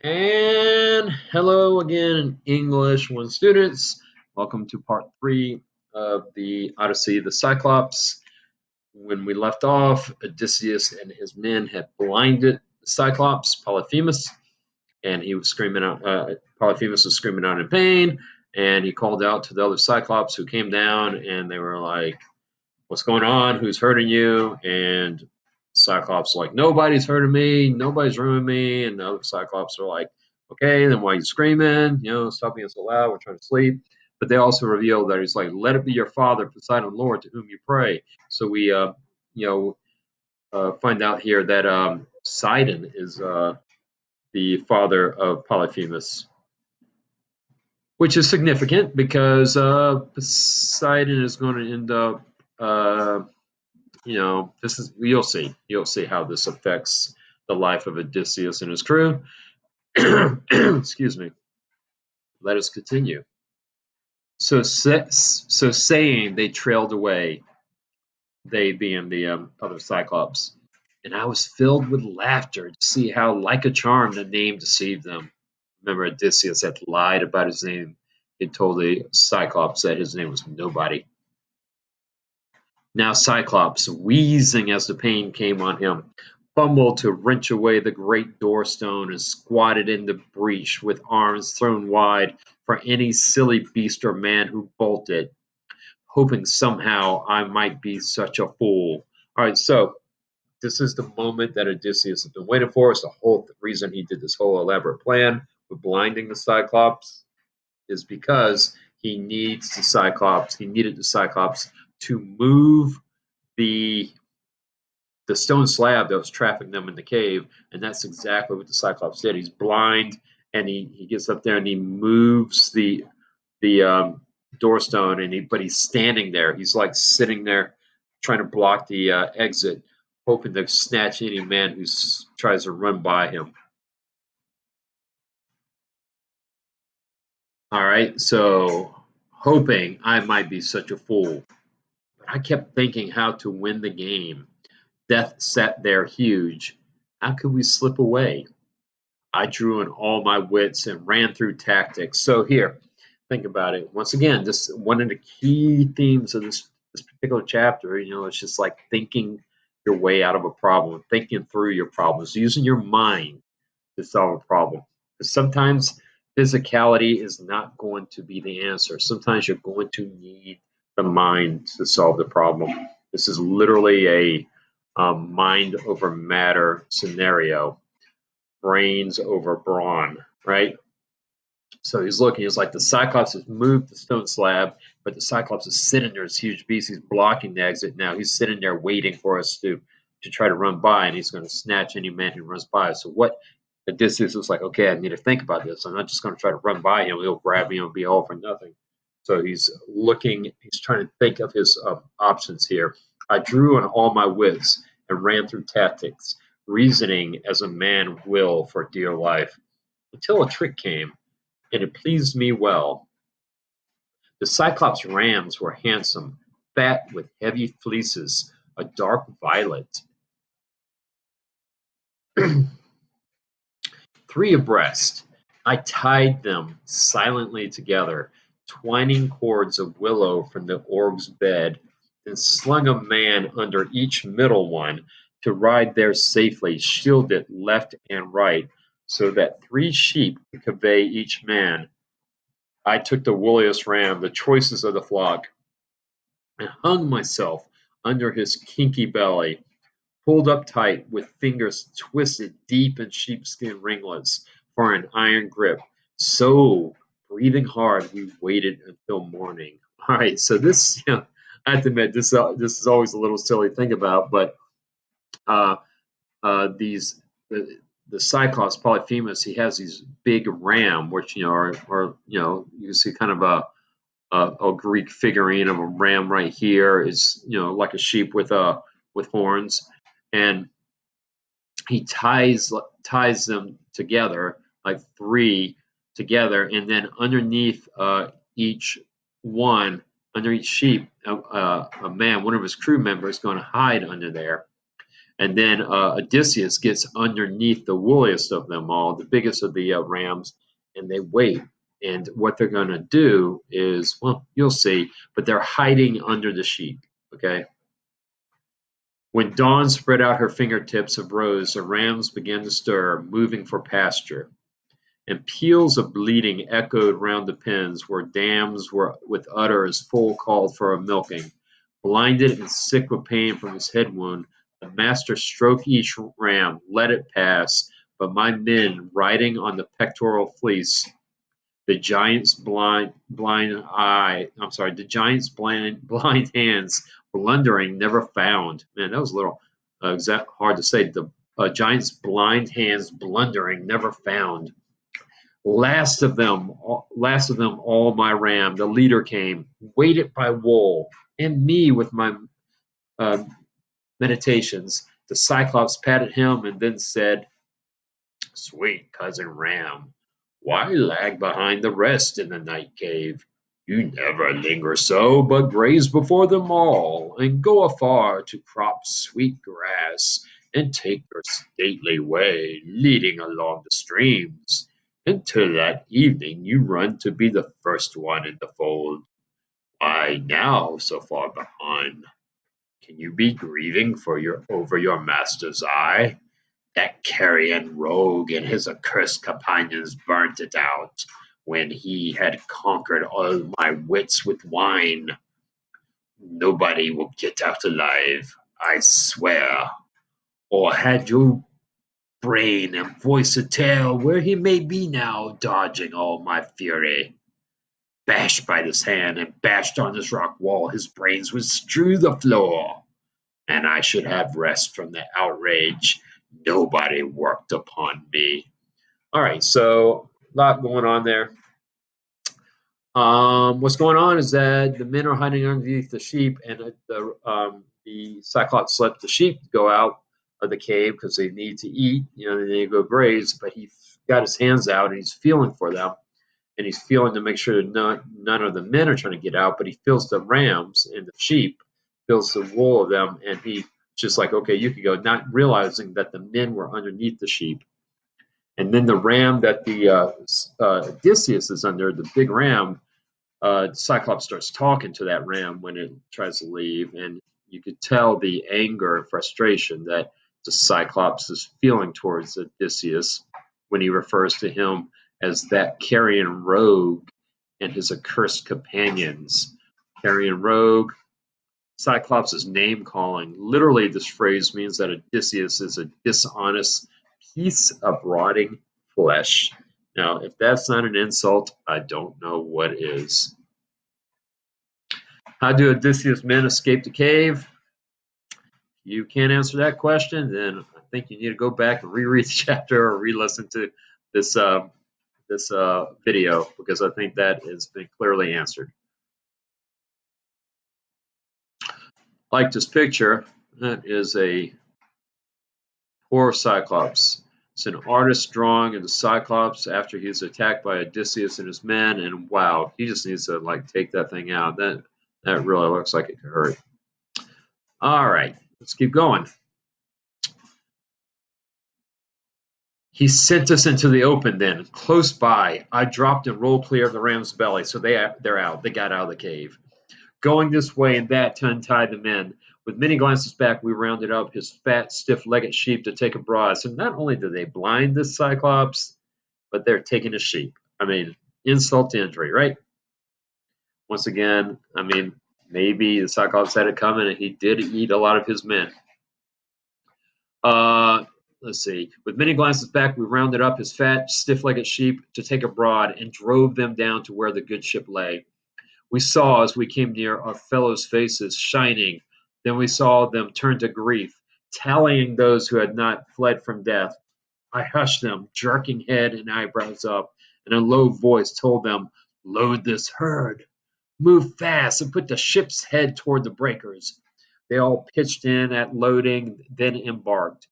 And hello again, English 1 students. Welcome to part 3 of the Odyssey, the Cyclops. When we left off, Odysseus and his men had blinded the Cyclops, Polyphemus, and he was screaming out. Polyphemus was screaming out in pain, and he called out to the other Cyclops who came down, and they were like, "What's going on? Who's hurting you?" And Cyclops like, "Nobody's hurting me. Nobody's ruining me." And the other Cyclops are like, "Okay, then why are you screaming? Stop being so loud. We're trying to sleep." But they also reveal that he's like, "Let it be your father, Poseidon Lord, to whom you pray." So we, you know, find out here that Sidon is the father of Polyphemus, which is significant because Poseidon is going to end up. This is you'll see how this affects the life of Odysseus and his crew. Excuse me. Let us continue. So saying, they trailed away, they being the other Cyclops, and I was filled with laughter to see how, like a charm, the name deceived them. Remember, Odysseus had lied about his name. He told the Cyclops that his name was nobody. Now Cyclops, wheezing as the pain came on him, fumbled to wrench away the great door-stone and squatted in the breach with arms thrown wide for any silly beast or man who bolted, hoping somehow I might be such a fool. All right, so this is the moment that Odysseus has been waiting for. It's the whole reason he did this whole elaborate plan with blinding the Cyclops is because he needed the Cyclops to move the the stone slab that was trapping them in the cave, and that's exactly what the Cyclops did. He's blind, and he gets up there and he moves the doorstone, but he's standing there. He's like sitting there, trying to block the exit, hoping to snatch any man who tries to run by him. All right, so hoping I might be such a fool, but I kept thinking how to win the game. Death sat there huge. How could we slip away? I drew on all my wits and ran through tactics. So here, think about it. Once again, this one of the key themes of this particular chapter. It's just like thinking your way out of a problem, thinking through your problems, using your mind to solve a problem. Because sometimes physicality is not going to be the answer. Sometimes you're going to need the mind to solve the problem. This is literally a mind over matter scenario, brains over brawn, right? So he's looking, he's like, the Cyclops has moved the stone slab, but the Cyclops is sitting there, this huge beast. He's blocking the exit now. He's sitting there waiting for us to try to run by, and he's going to snatch any man who runs by. So what Odysseus was like, okay, I need to think about this. I'm not just going to try to run by him. He'll grab me and it'll be all for nothing. So he's looking, he's trying to think of his options here. I drew on all my wits and ran through tactics, reasoning as a man will for dear life, until a trick came, and it pleased me well. The Cyclops rams were handsome, fat with heavy fleeces, a dark violet, 3 abreast. I tied them silently together, twining cords of willow from the org's bed, then slung a man under each middle one to ride there safely, shielded left and right, so that 3 sheep could convey each man. I took the woolliest ram, the choicest of the flock, and hung myself under his kinky belly, pulled up tight with fingers twisted deep in sheepskin ringlets for an iron grip. So, breathing hard, we waited until morning. All right, so this, I have to admit, this is always a little silly to think about, but uh, these the Cyclops Polyphemus, he has these big ram, which are you can see kind of a Greek figurine of a ram right here is like a sheep with horns, and he ties them together like 3 together, and then underneath each one, under each sheep, a man, one of his crew members, going to hide under there. And then Odysseus gets underneath the woolliest of them all, the biggest of the rams, and they wait. And what they're going to do is, well, you'll see, but they're hiding under the sheep. Okay. When dawn spread out her fingertips of rose, the rams began to stir, moving for pasture. And peals of bleating echoed round the pens where dams were with udders full called for a milking. Blinded and sick with pain from his head wound, the master stroked each ram, let it pass, but my men, riding on the pectoral fleece, the giant's blind hands, blundering, never found. Man, that was a little hard to say. The giant's blind hands, blundering, never found. Last of them all my ram, the leader came, weighted by wool, and me with my uh, meditations. The Cyclops patted him and then said, "Sweet cousin Ram, why lag behind the rest in the night cave? You never linger so, but graze before them all, and go afar to crop sweet grass, and take your stately way, leading along the streams. Until that evening you run to be the first one in the fold. Why now so far behind? Can you be grieving over your master's eye? That carrion rogue and his accursed companions burnt it out when he had conquered all my wits with wine. Nobody will get out alive, I swear. Or had your brain and voice to tell where he may be now, dodging all my fury. Bashed by this hand and bashed on this rock wall, his brains would strew the floor, and I should have rest from the outrage. Nobody worked upon me. All right, so a lot going on there. What's going on is that the men are hiding underneath the sheep, and the Cyclops let the sheep go out of the cave because they need to eat. They need to go graze. But he got his hands out and he's feeling for them, and he's feeling to make sure that none of the men are trying to get out. But he feels the rams and the sheep, feels the wool of them, and he just like, okay, you can go, not realizing that the men were underneath the sheep. And then the ram that the Odysseus is under, the big ram, Cyclops starts talking to that ram when it tries to leave, and you could tell the anger and frustration that the Cyclops is feeling towards Odysseus when he refers to him as that carrion rogue and his accursed companions. Carrion rogue, Cyclops' name calling. Literally, this phrase means that Odysseus is a dishonest piece of rotting flesh. Now, if that's not an insult, I don't know what is. How do Odysseus' men escape the cave? If you can't answer that question, then I think you need to go back and reread the chapter or re-listen to this video, because I think that has been clearly answered. Like this picture, that is a poor Cyclops. It's an artist drawing of the Cyclops after he's attacked by Odysseus and his men, and wow, he just needs to take that thing out. That really looks like it could hurt. All right, let's keep going. He sent us into the open then, close by. I dropped and rolled clear of the ram's belly, so they're out. They got out of the cave. Going this way and that to untie the men. With many glances back, we rounded up his fat, stiff-legged sheep to take abroad. So not only did they blind the Cyclops, but they're taking his sheep. I mean, insult to injury, right? Once again, I mean, maybe the Cyclops had it coming and he did eat a lot of his men. Let's see. With many glances back, we rounded up his fat, stiff-legged sheep to take abroad and drove them down to where the good ship lay. We saw, as we came near, our fellows' faces shining. Then we saw them turn to grief, tallying those who had not fled from death. I hushed them, jerking head and eyebrows up, and in a low voice told them, "Load this herd. Move fast and put the ship's head toward the breakers." They all pitched in at loading, then embarked,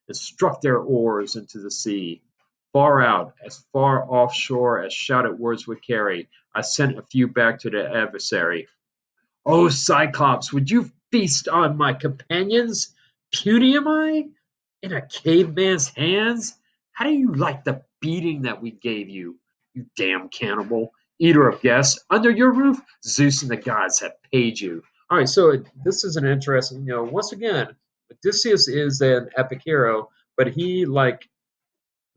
and struck their oars into the sea. Far out, as far offshore as shouted words would carry, I sent a few back to the adversary. "O Cyclops, would you feast on my companions? puny am I? In a caveman's hands? How do you like the beating that we gave you, you damn cannibal, eater of guests? Under your roof, Zeus and the gods have paid you. All right, so this is an interesting, once again, Odysseus is an epic hero, but he, like,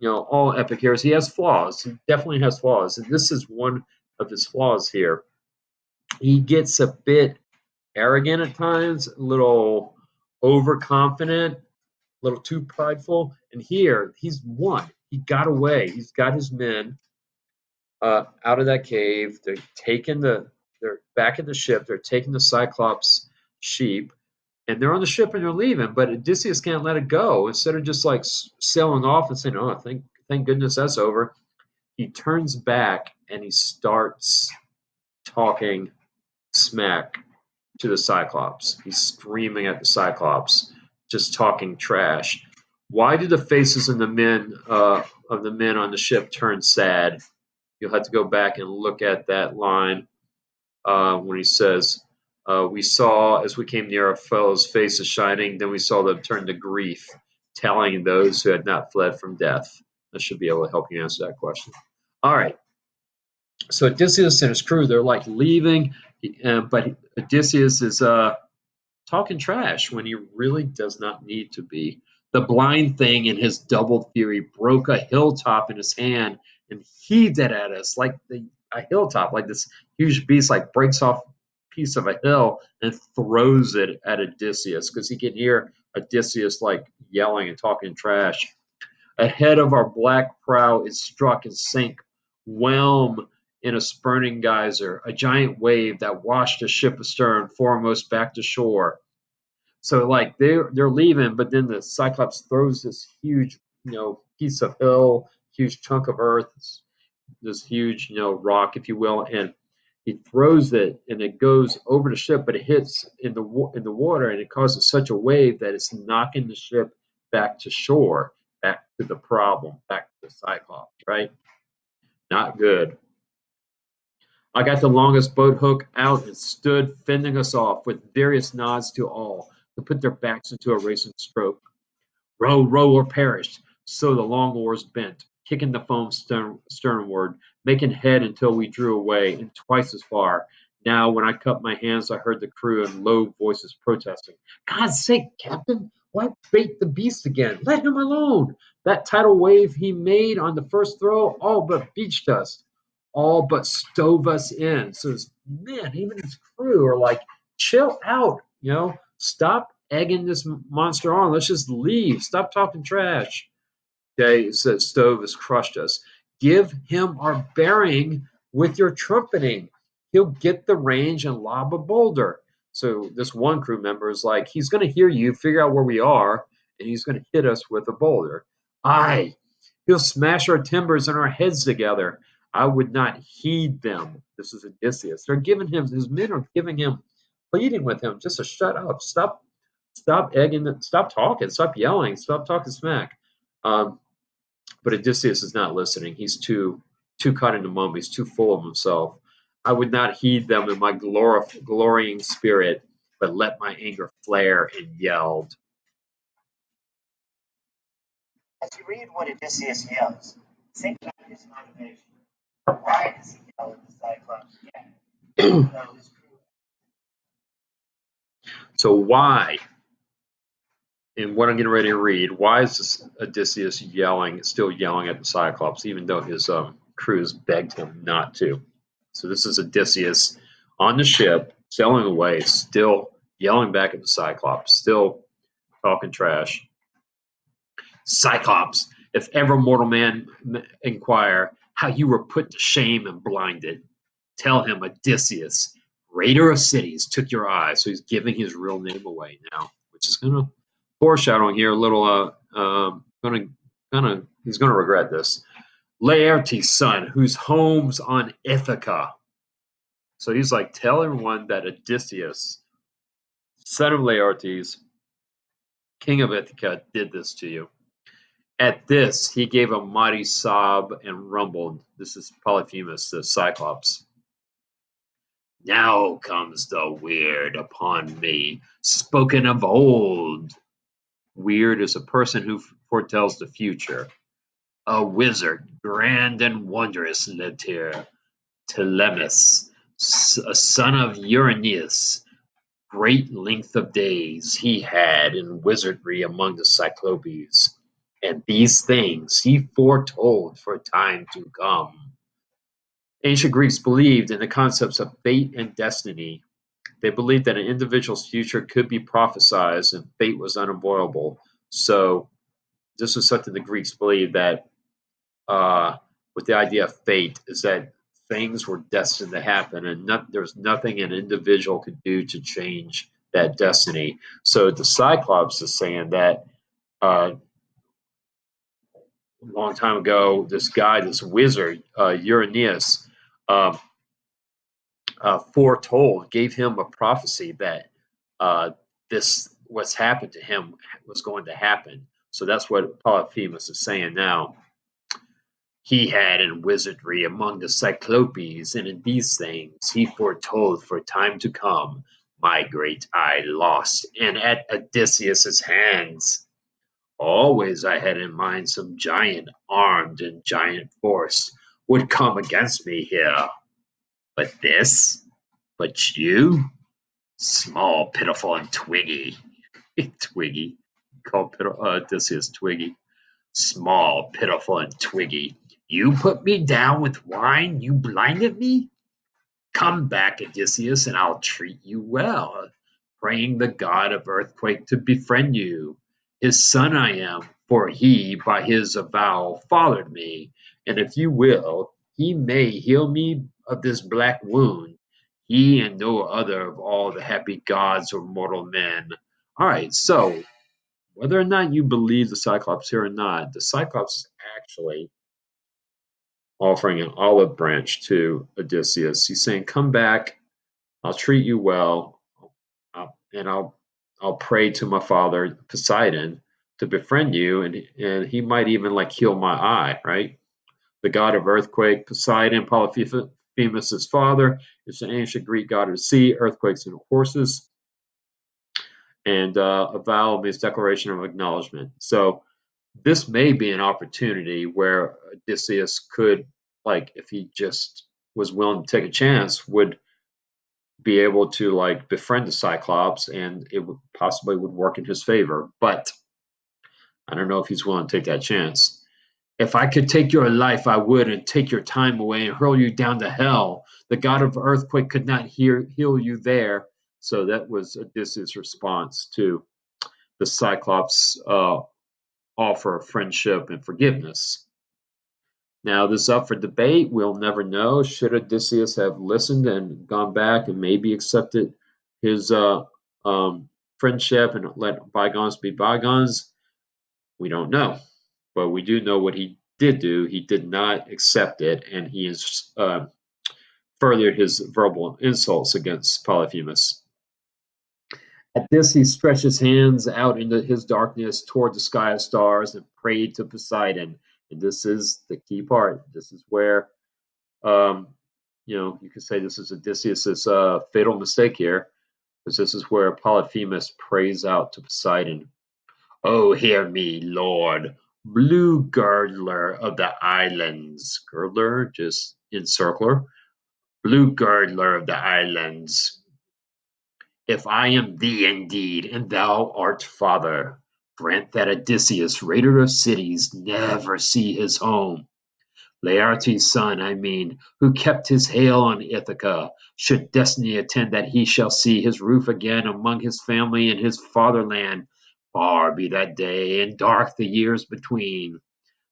all epic heroes, he has flaws. He definitely has flaws. And this is one of his flaws here. He gets a bit arrogant at times, a little overconfident, a little too prideful. And here, he's won. He got away. He's got his men out of that cave. They're back in the ship. They're taking the Cyclops sheep, and they're on the ship and they're leaving. But Odysseus can't let it go. Instead of just like sailing off and saying, "Oh, thank goodness that's over," he turns back and he starts talking smack to the Cyclops. He's screaming at the Cyclops, just talking trash. Why do the faces of the men on the ship turn sad? You'll have to go back and look at that line when he says, "We saw as we came near our foes' faces shining, then we saw them turn to grief, telling those who had not fled from death." I should be able to help you answer that question. All right. So Odysseus and his crew, they're like leaving, but Odysseus is talking trash when he really does not need to be. The blind thing in his double fury broke a hilltop in his hand and heaved it at us like a hilltop, like this huge beast, like breaks off a piece of a hill and throws it at Odysseus because he can hear Odysseus like yelling and talking trash. Ahead of our black prow it struck and sank, whelm in a spurning geyser, a giant wave that washed the ship astern foremost back to shore. So like they're leaving, but then the Cyclops throws this huge, piece of hill, huge chunk of earth, this huge, rock, if you will, and he throws it, and it goes over the ship, but it hits in the water, and it causes such a wave that it's knocking the ship back to shore, back to the problem, back to the Cyclops, right? Not good. I got the longest boat hook out and stood fending us off with various nods to all to put their backs into a racing stroke. Row, row, or perish. So the long oars bent, kicking the foam sternward, making head until we drew away, and twice as far. Now, when I cut my hands, I heard the crew in low voices protesting. God's sake, Captain, why bait the beast again? Let him alone. That tidal wave he made on the first throw all but beached us, all but stove us in. So his men, even his crew, are like, chill out, stop egging this monster on. Let's just leave. Stop talking trash. Okay, said Stove has crushed us. Give him our bearing with your trumpeting. He'll get the range and lob a boulder. So this one crew member is like, he's going to hear you, figure out where we are, and he's going to hit us with a boulder. Aye, he'll smash our timbers and our heads together. I would not heed them. This is Odysseus. They're giving him, his men are giving him, pleading with him just to shut up. Stop egging, stop talking, stop yelling, stop talking smack. But Odysseus is not listening. He's too caught in the moment. He's too full of himself. I would not heed them in my glorying spirit, but let my anger flare and yelled. As you read what Odysseus yells, think about his motivation. Why does he yell at the Cyclops again? Even though his crew. So why? And what I'm getting ready to read, why is this Odysseus still yelling at the Cyclops, even though his crews begged him not to? So this is Odysseus on the ship, sailing away, still yelling back at the Cyclops, still talking trash. Cyclops, if ever mortal man inquire how you were put to shame and blinded, tell him Odysseus, raider of cities, took your eyes. So he's giving his real name away now, which is going to foreshadowing here a little. He's going to regret this. Laertes' son, whose home's on Ithaca. So he's like, tell everyone that Odysseus, son of Laertes, king of Ithaca, did this to you. At this, he gave a mighty sob and rumbled. This is Polyphemus, the Cyclops. Now comes the weird upon me, spoken of old. Weird is a person who foretells the future. A wizard, grand and wondrous, lived here. Telemus, a son of Uranus, great length of days he had in wizardry among the Cyclopes, and these things he foretold for time to come. Ancient Greeks believed in the concepts of fate and destiny. They believed that an individual's future could be prophesied and fate was unavoidable. So, this was something the Greeks believed that with the idea of fate is that things were destined to happen and there's nothing an individual could do to change that destiny. So the Cyclops is saying that a long time ago, this guy, this wizard, Uranus, uh, foretold, gave him a prophecy that uh, what's happened to him was going to happen. So that's what Polyphemus is saying now. He had in wizardry among the Cyclopes, and in these things he foretold for time to come my great eye lost, and at Odysseus's hands. Always I had in mind some giant armed and giant force would come against me here. But this, but you, small, pitiful, and twiggy. Twiggy. Called Odysseus Twiggy. Small, pitiful, and twiggy. You put me down with wine? You blinded me? Come back, Odysseus, and I'll treat you well, praying the god of earthquake to befriend you. His son I am, for he, by his avowal, fathered me, and if you will, he may heal me of this black wound, he and no other of all the happy gods or mortal men. All right, so whether or not you believe the Cyclops here or not, the Cyclops is actually offering an olive branch to Odysseus. He's saying, "Come back. I'll treat you well, and I'll pray to my father Poseidon to befriend you, and he might even like heal my eye." Right? The god of earthquake, Poseidon, Polyphemus' father, is an ancient Greek god of the sea, earthquakes, and horses. And a vow means declaration of acknowledgement. So this may be an opportunity where Odysseus could, like, if he just was willing to take a chance, would be able to like befriend the Cyclops, and it would possibly would work in his favor. But I don't know if he's willing to take that chance. If I could take your life, I would, and take your time away and hurl you down to hell. The god of earthquake could not heal you there. So that was Odysseus' response to the Cyclops' offer of friendship and forgiveness. Now, this is up for debate. We'll never know. Should Odysseus have listened and gone back and maybe accepted his friendship and let bygones be bygones? We don't know. But we do know what he did do. He did not accept it, and he has furthered his verbal insults against Polyphemus. At this, he stretched his hands out into his darkness toward the sky of stars and prayed to Poseidon. And this is the key part. This is where, um, you could say this is Odysseus' fatal mistake here, because this is where Polyphemus prays out to Poseidon. Oh, hear me, Lord, blue girdler of the islands. Girdler, just encircler. Blue girdler of the islands. If I am thee indeed, and thou art father, grant that Odysseus, raider of cities, never see his home. Laertes' son, I mean, who kept his hail on Ithaca, should destiny attend that he shall see his roof again among his family in his fatherland. Far be that day, and dark the years between.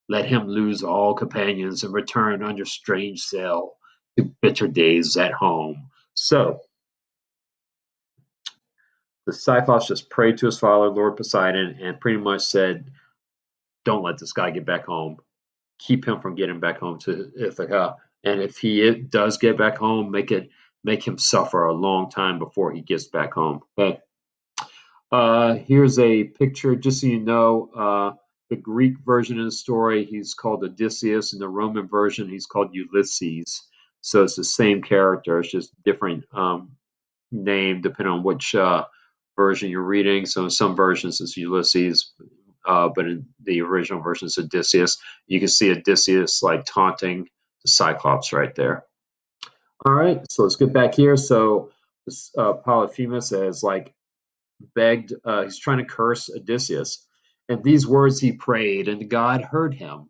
Let him lose all companions and return under strange sail to bitter days at home. So, the Cyclops just prayed to his father, Lord Poseidon, and pretty much said, "Don't let this guy get back home. Keep him from getting back home to Ithaca. And if he does get back home, make him suffer a long time before he gets back home." Okay. Here's a picture, just so you know. The Greek version of the story, he's called Odysseus. In the Roman version, he's called Ulysses. So it's the same character. It's just different name depending on which version you're reading. So in some versions it's Ulysses, but in the original version it's Odysseus. You can see Odysseus like taunting the Cyclops right there. All right, so let's get back here. So this Polyphemus has like begged, he's trying to curse Odysseus. And these words he prayed, and God heard him.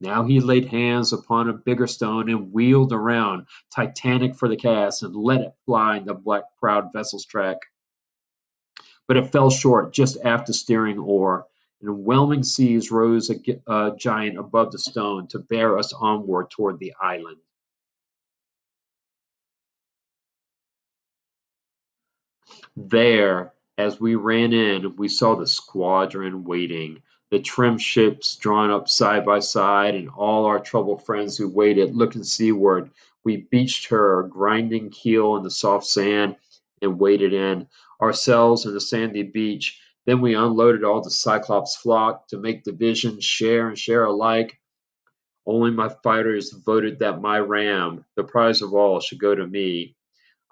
Now he laid hands upon a bigger stone and wheeled around, Titanic for the cast, and let it fly in the black proud vessel's track. But it fell short just after steering oar, and whelming seas rose a giant above the stone to bear us onward toward the island. There, as we ran in, we saw the squadron waiting, the trim ships drawn up side by side, and all our troubled friends who waited, looking seaward. We beached her, grinding keel in the soft sand, and waded in, ourselves in the sandy beach. Then we unloaded all the Cyclops flock to make division share and share alike. Only my fighters voted that my ram, the prize of all, should go to me.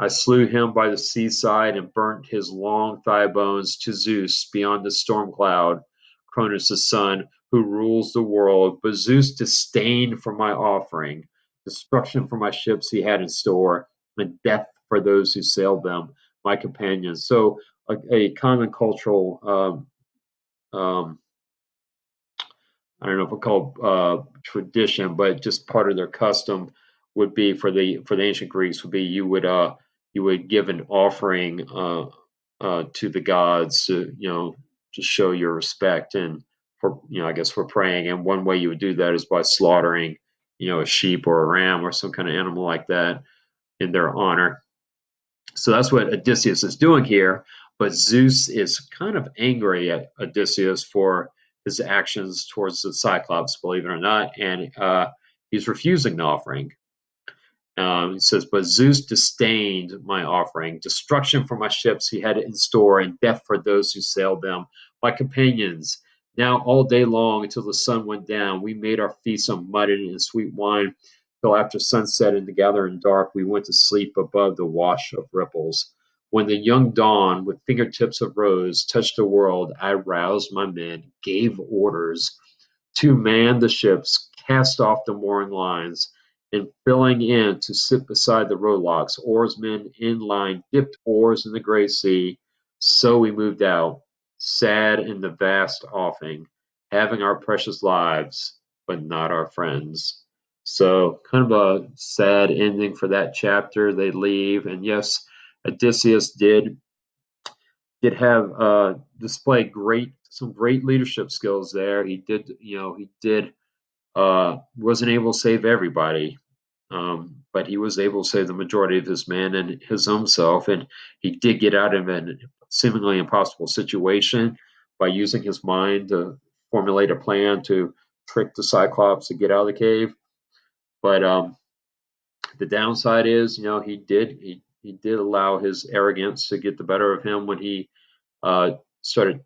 I slew him by the seaside and burnt his long thigh bones to Zeus beyond the storm cloud, Cronus' son, who rules the world. But Zeus disdained for my offering, destruction for my ships he had in store, and death for those who sailed them, my companions. So a common cultural I don't know if we call tradition, but just part of their custom would be for the ancient Greeks would be you would give an offering to the gods to to show your respect and for I guess for praying. And one way you would do that is by slaughtering a sheep or a ram or some kind of animal like that in their honor. So that's what Odysseus is doing here. But Zeus is kind of angry at Odysseus for his actions towards the Cyclops, believe it or not, and he's refusing the offering. He says, "But Zeus disdained my offering. Destruction for my ships he had in store, and death for those who sailed them. My companions, now all day long until the sun went down, we made our feast on mutton and sweet wine. Till after sunset and the gathering dark, we went to sleep above the wash of ripples. When the young dawn, with fingertips of rose, touched the world, I roused my men, gave orders to man the ships, cast off the mooring lines, and filling in to sit beside the rowlocks, oarsmen in line dipped oars in the gray sea. So we moved out, sad in the vast offing, having our precious lives, but not our friends." So kind of a sad ending for that chapter. They leave, and yes, Odysseus did have display some great leadership skills there. He did, he did wasn't able to save everybody, but he was able to save the majority of his men and his own self. And he did get out of a seemingly impossible situation by using his mind to formulate a plan to trick the Cyclops to get out of the cave. But the downside is, he did allow his arrogance to get the better of him when he started,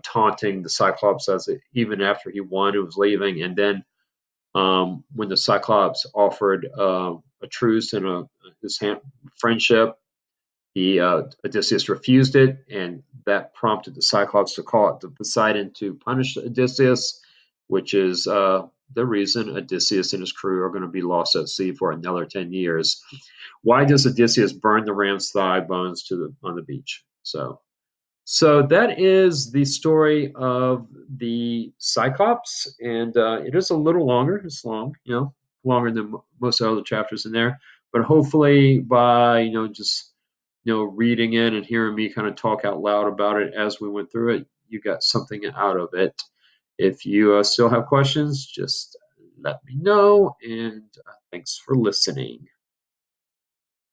taunting the Cyclops even after he won and was leaving. And then when the Cyclops offered a truce and his friendship, Odysseus refused it, and that prompted the Cyclops to call out to Poseidon to punish Odysseus, which is the reason Odysseus and his crew are going to be lost at sea for another 10 years. Why does Odysseus burn the ram's thigh bones on the beach? So that is the story of the Cyclops, and it is a little longer. It's long, longer than most other chapters in there. But hopefully, by just reading it and hearing me kind of talk out loud about it as we went through it, you got something out of it. If you still have questions, just let me know. And thanks for listening.